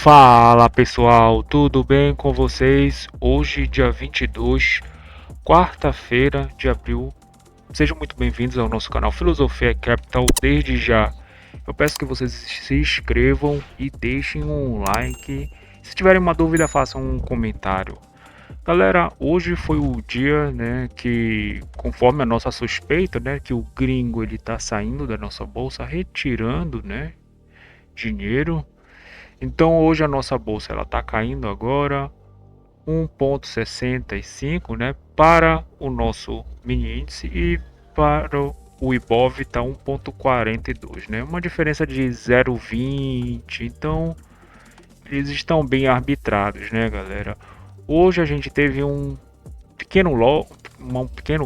Fala pessoal, tudo bem com vocês? Hoje, dia 22, quarta-feira de abril. Sejam muito bem-vindos ao nosso canal Filosofia Capital. Desde já, eu peço que vocês se inscrevam e deixem um like. Se tiverem uma dúvida, façam um comentário. Galera, hoje foi o dia, né, que conforme a nossa suspeita, né, que o gringo ele tá saindo da nossa bolsa, retirando, né, dinheiro. Então hoje a nossa bolsa ela está caindo agora 1,65, né, para o nosso mini índice e para o Ibov está 1,42, né, uma diferença de 0,20. Então eles estão bem arbitrados, né, galera. Hoje a gente teve um pequeno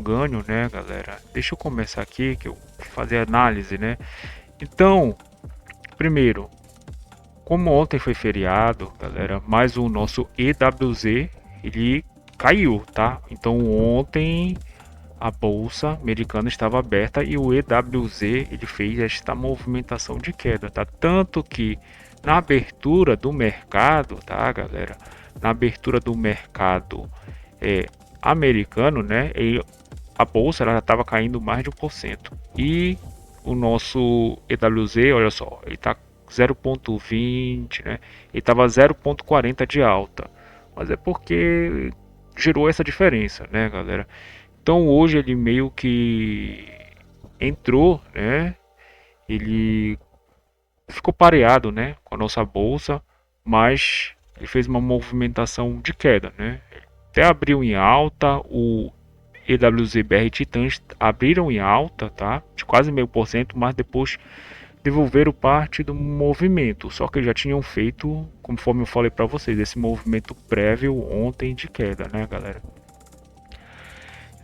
ganho, né, galera. Deixa eu começar aqui que eu vou fazer análise, né. Então, primeiro, como ontem foi feriado, galera, mas o nosso EWZ ele caiu, tá? Então ontem a bolsa americana estava aberta e o EWZ ele fez esta movimentação de queda, tá? Tanto que na abertura do mercado, tá, galera? Na abertura do mercado é, americano, né? A bolsa ela já estava caindo mais de 1%. E o nosso EWZ, olha só, ele está 0,20, né? Ele estava 0,40 de alta. Mas é porque gerou essa diferença, né, galera? Então hoje ele meio que entrou, né? Ele ficou pareado, né, com a nossa bolsa, mas ele fez uma movimentação de queda, né? Até abriu em alta, o EWZBR Titãs abriram em alta, tá? De quase 0,5%, mas depois devolveram parte do movimento. Só que já tinham feito, conforme eu falei para vocês, esse movimento prévio ontem de queda, né, galera?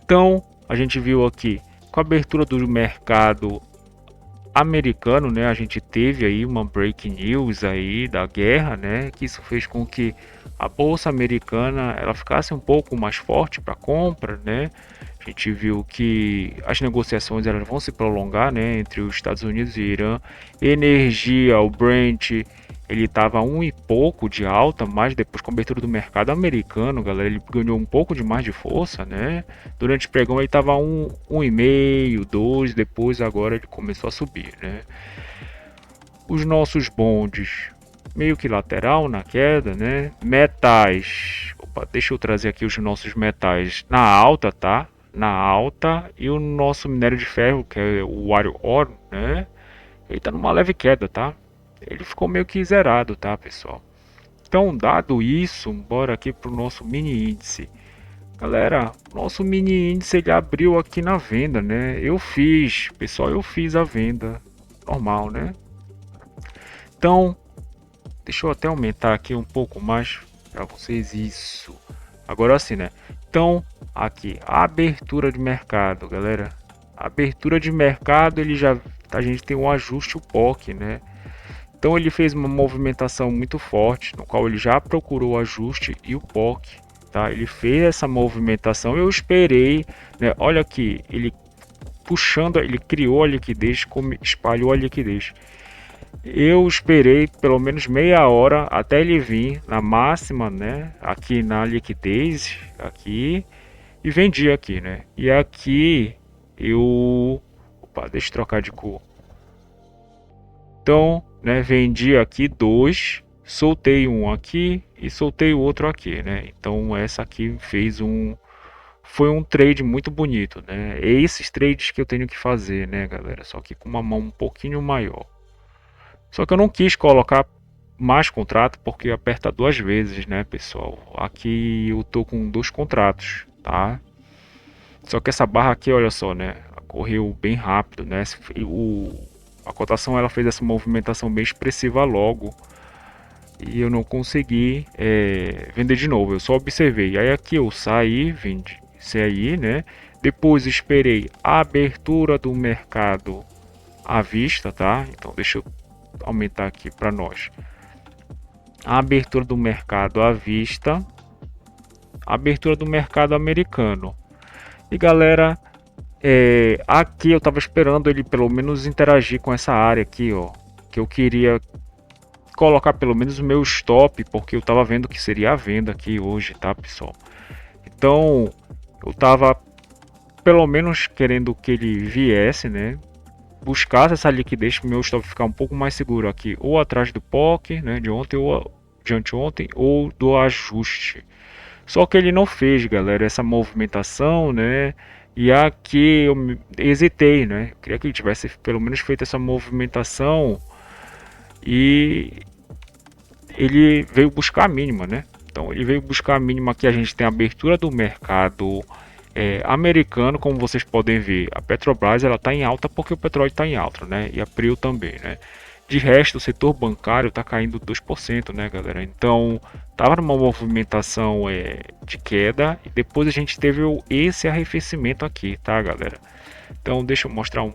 Então, a gente viu aqui com a abertura do mercado americano, né, a gente teve aí uma break news aí da guerra, né, que isso fez com que a bolsa americana ela ficasse um pouco mais forte para compra, né? A gente viu que as negociações elas vão se prolongar, né, entre os Estados Unidos e Irã. Energia, o Brent, ele estava um e pouco de alta, mas depois com a abertura do mercado americano, galera, ele ganhou um pouco de mais de força, né? Durante o pregão ele estava um e meio, dois, depois agora ele começou a subir, né? Os nossos bondes meio que lateral na queda, né? Metais, opa, deixa eu trazer aqui os nossos metais na alta, tá? Na alta, e o nosso minério de ferro, que é o Iron Ore, né? Ele tá numa leve queda, tá? Ele ficou meio que zerado, tá, pessoal? Então, dado isso, bora aqui pro nosso mini índice. Galera, nosso mini índice ele abriu aqui na venda, né? Pessoal, eu fiz a venda normal, né? Então, deixa eu até aumentar aqui um pouco mais para vocês isso. Agora sim, né? Então, aqui, a abertura de mercado, galera. A abertura de mercado, a gente tem um ajuste o POC, né? Então ele fez uma movimentação muito forte, no qual ele já procurou o ajuste e o POC, tá? Ele fez essa movimentação, eu esperei, né? Olha aqui, ele puxando, ele criou a liquidez, espalhou a liquidez. Eu esperei pelo menos meia hora até ele vir na máxima, né? Aqui na liquidez, aqui, e vendi aqui, né? E aqui eu, opa, deixa eu trocar de cor. Então, né, vendi aqui dois, soltei um aqui e soltei o outro aqui, né? Então essa aqui foi um trade muito bonito, né? É esses trades que eu tenho que fazer, né, galera? Só que com uma mão um pouquinho maior. Só que eu não quis colocar mais contrato porque aperta duas vezes, né, pessoal? Aqui eu tô com dois contratos, tá? Só que essa barra aqui, olha só, né? Correu bem rápido, né? A cotação ela fez essa movimentação bem expressiva logo e eu não consegui vender de novo. Eu só observei. Aí aqui eu saí, vendi isso aí, né? Depois esperei a abertura do mercado à vista, tá? Então deixa eu aumentar aqui para nós. A abertura do mercado à vista, a abertura do mercado americano. E galera, aqui eu tava esperando ele pelo menos interagir com essa área aqui, ó, que eu queria colocar pelo menos o meu stop, porque eu tava vendo que seria a venda aqui hoje, tá, pessoal? Então, eu tava pelo menos querendo que ele viesse, né? Buscasse essa liquidez para o meu stop ficar um pouco mais seguro aqui, ou atrás do POC, né, de ontem ou de anteontem, ou do ajuste. Só que ele não fez, galera, essa movimentação, né? E aqui eu hesitei, né? Eu queria que ele tivesse pelo menos feito essa movimentação e ele veio buscar a mínima, né? Então ele veio buscar a mínima aqui. A gente tem a abertura do mercado americano, como vocês podem ver. A Petrobras ela está em alta porque o petróleo está em alta, né? E a Prio também, né? De resto, o setor bancário está caindo 2%, né, galera? Então, estava numa movimentação de queda e depois a gente teve esse arrefecimento aqui, tá, galera? Então, deixa eu mostrar um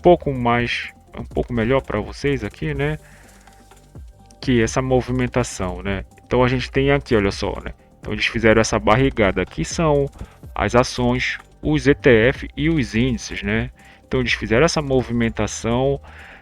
pouco mais, um pouco melhor para vocês aqui, né? Que essa movimentação, né? Então, a gente tem aqui, olha só, né? Então, eles fizeram essa barrigada aqui, são as ações, os ETF e os índices, né? Então, eles fizeram essa movimentação.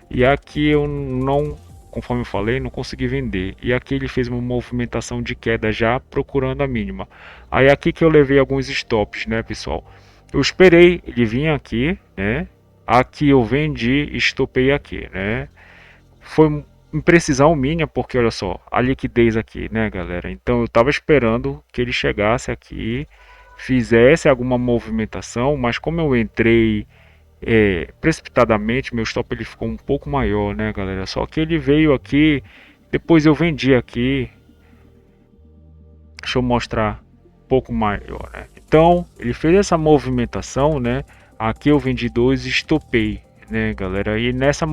E aqui eu não, conforme eu falei, não consegui vender. E aqui ele fez uma movimentação de queda já procurando a mínima. Aí aqui que eu levei alguns stops, né, pessoal? Eu esperei ele vir aqui, né? Aqui eu vendi e estopei aqui, né? Foi imprecisão mínima, porque olha só, a liquidez aqui, né, galera? Então eu tava esperando que ele chegasse aqui, fizesse alguma movimentação, mas como eu entrei precipitadamente, meu stop ele ficou um pouco maior, né, galera? Só que ele veio aqui, depois eu vendi aqui. Deixa eu mostrar um pouco maior, né? Então ele fez essa movimentação, né? Aqui eu vendi dois e estopei, né, galera? E nessa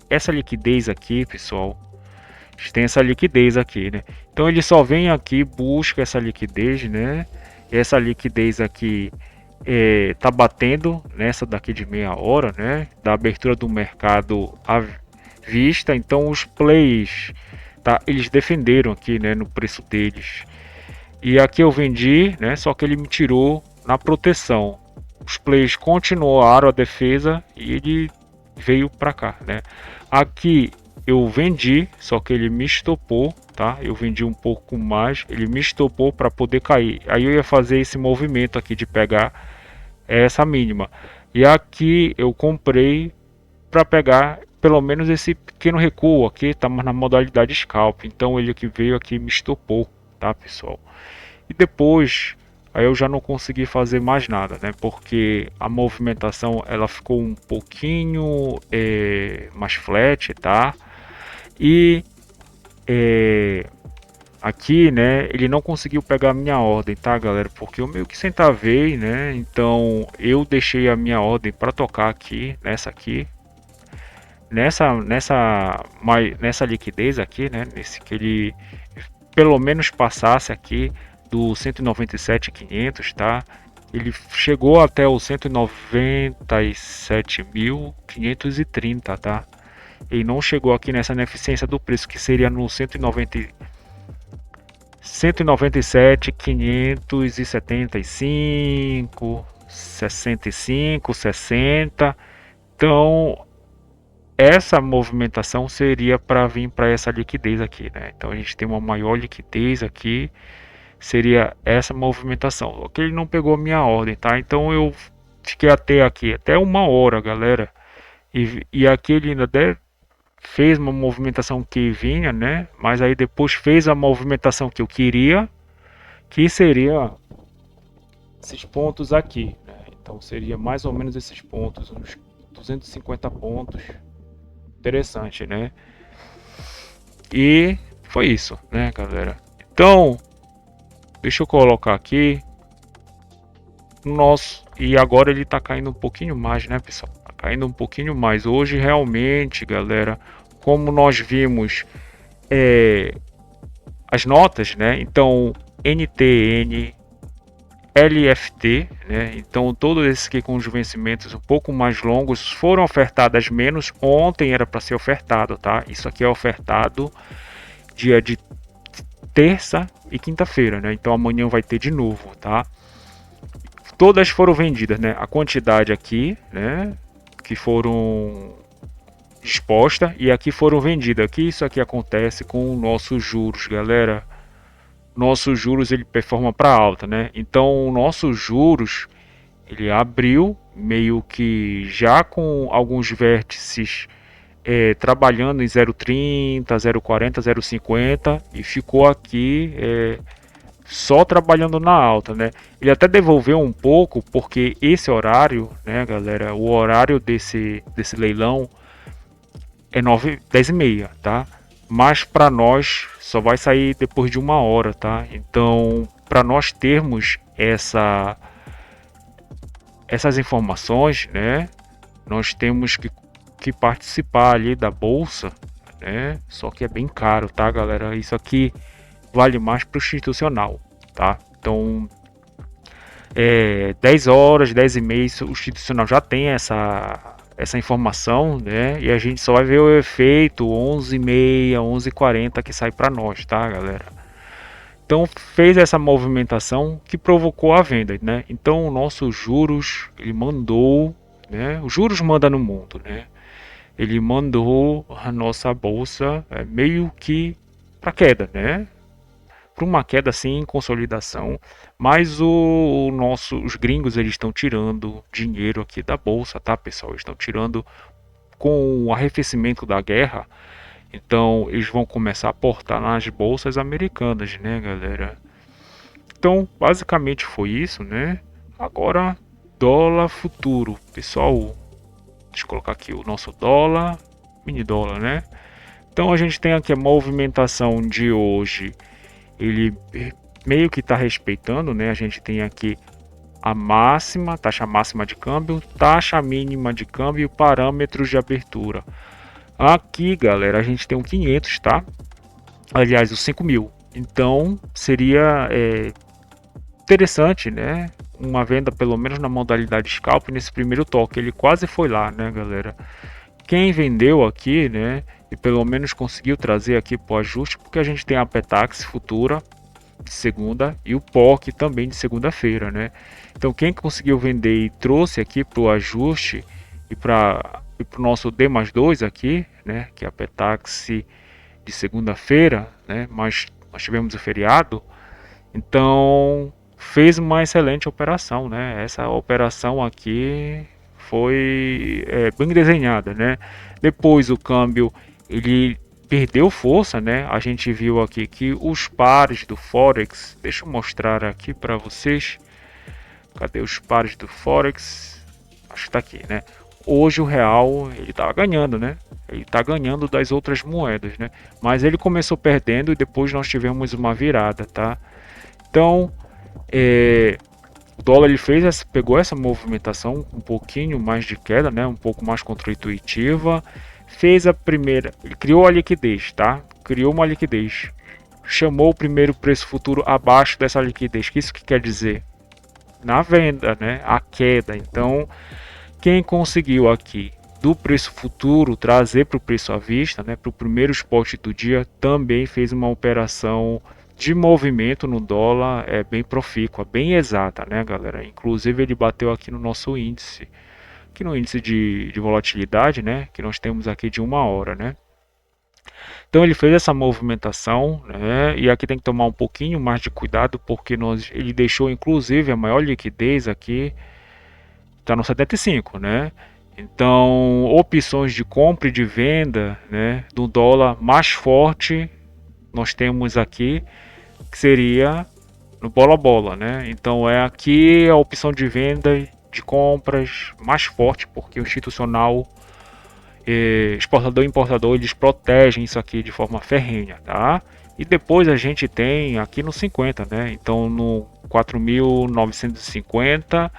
essa liquidez aqui, pessoal, tem essa liquidez aqui, né? Então ele só vem aqui, busca essa liquidez, né? Essa liquidez aqui tá batendo nessa daqui de meia hora, né? Da abertura do mercado à vista. Então os plays, tá? Eles defenderam aqui, né? No preço deles. E aqui eu vendi, né? Só que ele me tirou na proteção. Os plays continuaram a defesa e ele veio para cá, né? Aqui eu vendi, só que ele me estopou, tá? Eu vendi um pouco mais, ele me estopou para poder cair. Aí eu ia fazer esse movimento aqui de pegar essa mínima. E aqui eu comprei para pegar pelo menos esse pequeno recuo aqui, estamos na modalidade scalp. Então ele que veio aqui me estopou, tá, pessoal? E depois aí eu já não consegui fazer mais nada, né? Porque a movimentação ela ficou um pouquinho mais flat, tá? E aqui, né, ele não conseguiu pegar a minha ordem, tá, galera? Porque eu meio que centavei, né? Então eu deixei a minha ordem para tocar aqui, nessa liquidez aqui, né? Nesse que ele pelo menos passasse aqui do 197.500, tá? Ele chegou até o 197.530, tá? Ele não chegou aqui nessa ineficiência do preço, que seria no 197.575, 65, 60. Então essa movimentação seria para vir para essa liquidez aqui, né? Então a gente tem uma maior liquidez aqui, seria essa movimentação. Só que ele não pegou a minha ordem, tá? Então eu fiquei até uma hora, galera. E aqui ele ainda fez uma movimentação que vinha, né? Mas aí depois fez a movimentação que eu queria, que seria esses pontos aqui, né? Então seria mais ou menos esses pontos, uns 250 pontos. Interessante, né? E foi isso, né, galera? Então, deixa eu colocar aqui nosso, e agora ele tá caindo um pouquinho mais, né, pessoal? Tá caindo um pouquinho mais. Hoje realmente, galera, como nós vimos as notas, né? Então, NTN, LFT, né? Então todos esses aqui com os vencimentos um pouco mais longos foram ofertadas menos. Ontem era para ser ofertado, tá? Isso aqui é ofertado dia de terça e quinta-feira, né? Então amanhã vai ter de novo, tá? Todas foram vendidas, né? A quantidade aqui, né? Que foram disposta e aqui foram vendidas. Aqui isso aqui acontece com nossos juros, galera. Nossos juros ele performa para alta, né? Então, nossos juros ele abriu meio que já com alguns vértices trabalhando em 0,30, 0,40, 0,50 e ficou aqui só trabalhando na alta, né? Ele até devolveu um pouco porque esse horário, né, galera, o horário desse leilão é 9, 10 e meia, tá? Mas para nós só vai sair depois de 1 hora, tá? Então, para nós termos essas informações, né, nós temos que participar ali da bolsa, né? Só que é bem caro, tá, galera? Isso aqui vale mais para o institucional, tá? Então, 10 horas, 10 e meia, o institucional já tem essa informação, né? E a gente só vai ver o efeito 11 e meia, 11 e 40 que sai para nós, tá, galera? Então fez essa movimentação que provocou a venda, né? Então o nosso juros, ele mandou, né? Os juros manda no mundo, né? Ele mandou a nossa bolsa meio que para queda, né? Para uma queda assim em consolidação, mas os gringos eles estão tirando dinheiro aqui da bolsa, tá, pessoal? Eles estão tirando com o arrefecimento da guerra, então eles vão começar a aportar nas bolsas americanas, né, galera? Então, basicamente foi isso, né? Agora, dólar futuro, pessoal. Deixa eu colocar aqui o nosso dólar, mini dólar, né? Então a gente tem aqui a movimentação de hoje, ele meio que está respeitando, né? A gente tem aqui a máxima, taxa máxima de câmbio, taxa mínima de câmbio e parâmetros de abertura. Aqui, galera, a gente tem um 500, tá? Aliás, o 5.000. Então, seria interessante, né? Uma venda pelo menos na modalidade scalp nesse primeiro toque. Ele quase foi lá, né, galera? Quem vendeu aqui, né? E pelo menos conseguiu trazer aqui para o ajuste, porque a gente tem a Petax futura de segunda e o POC também de segunda-feira, né? Então quem conseguiu vender e trouxe aqui para o ajuste e para o nosso D+2 aqui, né? Que é a Petax de segunda-feira, né? Mas nós tivemos o feriado, então fez uma excelente operação, né? Essa operação aqui foi bem desenhada, né? Depois o câmbio ele perdeu força, né? A gente viu aqui que os pares do Forex, deixa eu mostrar aqui para vocês. Cadê os pares do Forex? Acho que tá aqui, né? Hoje o real ele tá ganhando, né? Ele tá ganhando das outras moedas, né? Mas ele começou perdendo e depois nós tivemos uma virada, tá? Então, o dólar ele pegou essa movimentação um pouquinho mais de queda, né? Um pouco mais contra-intuitiva. Fez a primeira, ele criou a liquidez, tá? Criou uma liquidez. Chamou o primeiro preço futuro abaixo dessa liquidez. Que isso que quer dizer? Na venda, né? A queda. Então, quem conseguiu aqui do preço futuro trazer para o preço à vista, né? Para o primeiro spot do dia, também fez uma operação de movimento no dólar bem profícua, bem exata, né, galera? Inclusive ele bateu aqui no nosso índice, aqui no índice de volatilidade, né, que nós temos aqui de 1 hora, né? Então ele fez essa movimentação, né, e aqui tem que tomar um pouquinho mais de cuidado porque ele deixou inclusive a maior liquidez aqui, está no 75, né? Então opções de compra e de venda, né, do dólar mais forte nós temos aqui que seria no bola a bola, né? Então é aqui a opção de venda de compras mais forte, porque o institucional, exportador e importador, eles protegem isso aqui de forma ferrenha, tá? E depois a gente tem aqui no 50, né? Então no 4.950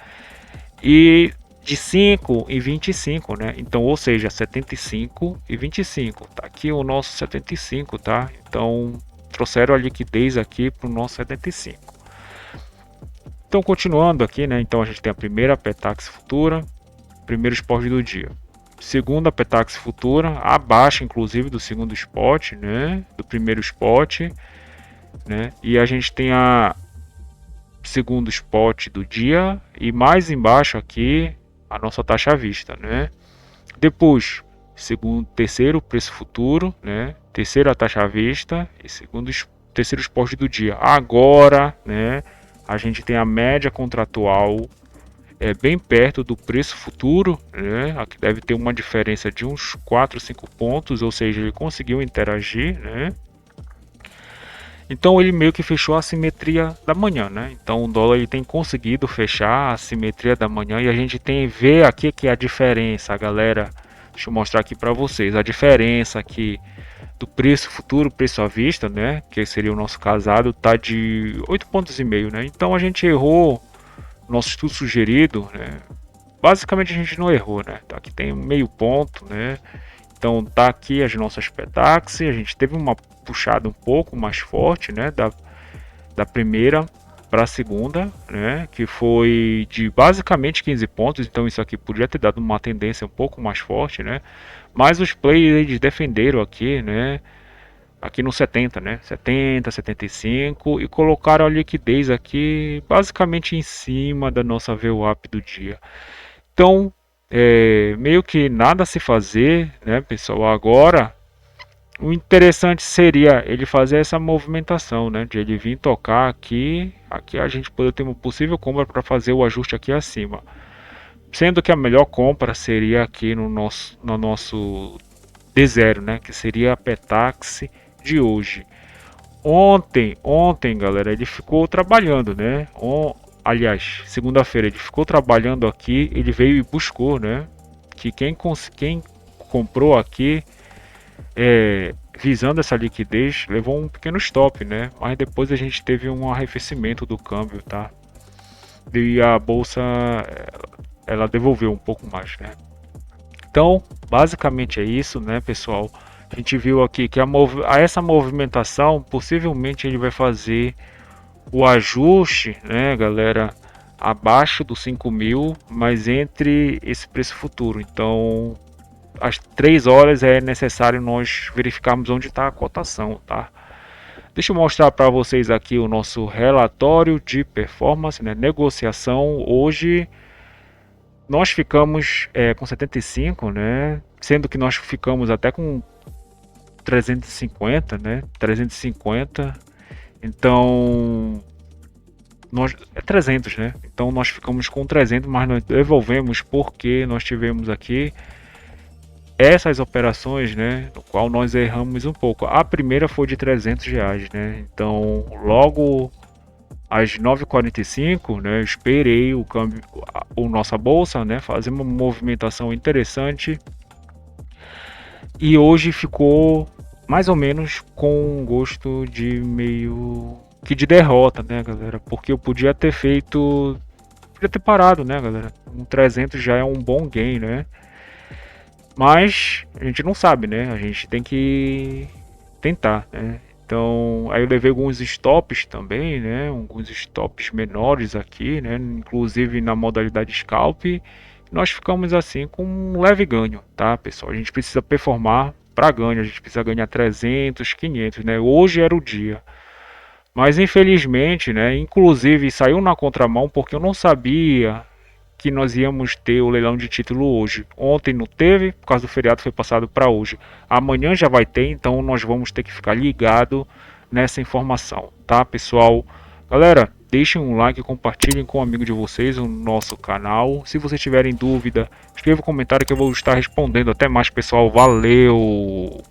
e de 5 e 25, né? Então, ou seja, 75 e 25. Tá aqui o nosso 75, tá? Então, trouxeram a liquidez aqui para o nosso 75. Então, continuando aqui, né? Então, a gente tem a primeira Petax futura, primeiro spot do dia. Segunda Petax futura, abaixo inclusive do segundo spot, né? Do primeiro spot, né? E a gente tem a segundo spot do dia e mais embaixo aqui a nossa taxa à vista, né? Depois segundo, terceiro preço futuro, né? Terceiro a taxa à vista e terceiro spot do dia. Agora, né? A gente tem a média contratual bem perto do preço futuro, né? Aqui deve ter uma diferença de uns 4, 5 pontos, ou seja, ele conseguiu interagir, né? Então ele meio que fechou a simetria da manhã, né? Então o dólar ele tem conseguido fechar a simetria da manhã e a gente tem ver aqui que é a diferença, galera. Deixa eu mostrar aqui para vocês a diferença aqui do preço futuro, preço à vista, né? Que seria o nosso casado, tá de 8,5 pontos, né? Então a gente errou nosso estudo sugerido, né? Basicamente a gente não errou, né? Tá, aqui tem meio ponto, né? Então tá aqui as nossas Petax, a gente teve uma puxada um pouco mais forte, né, da primeira para a segunda, né, que foi de basicamente 15 pontos, então isso aqui podia ter dado uma tendência um pouco mais forte, né, mas os players eles defenderam aqui, né, aqui no 70, né, 70, 75 e colocaram a liquidez aqui basicamente em cima da nossa VWAP do dia. Então, meio que nada a se fazer, né, pessoal, agora o interessante seria ele fazer essa movimentação, né? De ele vir tocar aqui, aqui a gente poder ter uma possível compra para fazer o ajuste aqui acima. Sendo que a melhor compra seria aqui no nosso D0, né? Que seria a Petax de hoje. Ontem, galera, ele ficou trabalhando, né? Aliás, segunda-feira ele ficou trabalhando aqui, ele veio e buscou, né? Que quem comprou aqui visando essa liquidez, levou um pequeno stop, né? Mas depois a gente teve um arrefecimento do câmbio, tá? E a bolsa ela devolveu um pouco mais, né? Então, basicamente é isso, né, pessoal? A gente viu aqui que essa movimentação possivelmente ele vai fazer o ajuste, né, galera, abaixo dos 5.000, mas entre esse preço futuro. Então, às 3 horas é necessário nós verificarmos onde está a cotação, tá? Deixa eu mostrar para vocês aqui o nosso relatório de performance, né? Negociação. Hoje nós ficamos com 75, né? Sendo que nós ficamos até com 350, né? 350. Então é 300, né? Então nós ficamos com 300, mas nós devolvemos porque nós tivemos aqui essas operações, né, no qual nós erramos um pouco. A primeira foi de R$ 300, né? Então, logo às 9h45, né, eu esperei o câmbio, nossa bolsa, né, fazer uma movimentação interessante. E hoje ficou mais ou menos com um gosto de meio que de derrota, né, galera? Porque eu podia ter parado, né, galera? Um 300 já é um bom gain, né? Mas a gente não sabe, né? A gente tem que tentar, né? Então, aí eu levei alguns stops também, né? Alguns stops menores aqui, né? Inclusive na modalidade scalp. Nós ficamos assim com um leve ganho, tá, pessoal? A gente precisa performar para ganho, a gente precisa ganhar 300, 500, né? Hoje era o dia. Mas infelizmente, né? Inclusive saiu na contramão porque eu não sabia que nós íamos ter o leilão de título hoje. Ontem não teve, por causa do feriado foi passado para hoje. Amanhã já vai ter, então nós vamos ter que ficar ligado nessa informação, tá, pessoal? Galera, deixem um like, compartilhem com um amigo de vocês o nosso canal. Se vocês tiverem dúvida, escreva um comentário que eu vou estar respondendo. Até mais, pessoal. Valeu!